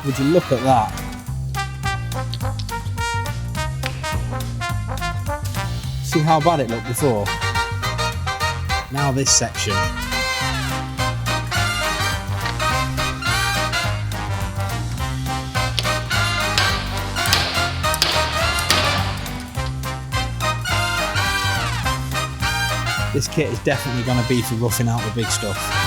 Would you look at that? See how bad it looked before? Now this section. This kit is definitely going to be for roughing out the big stuff.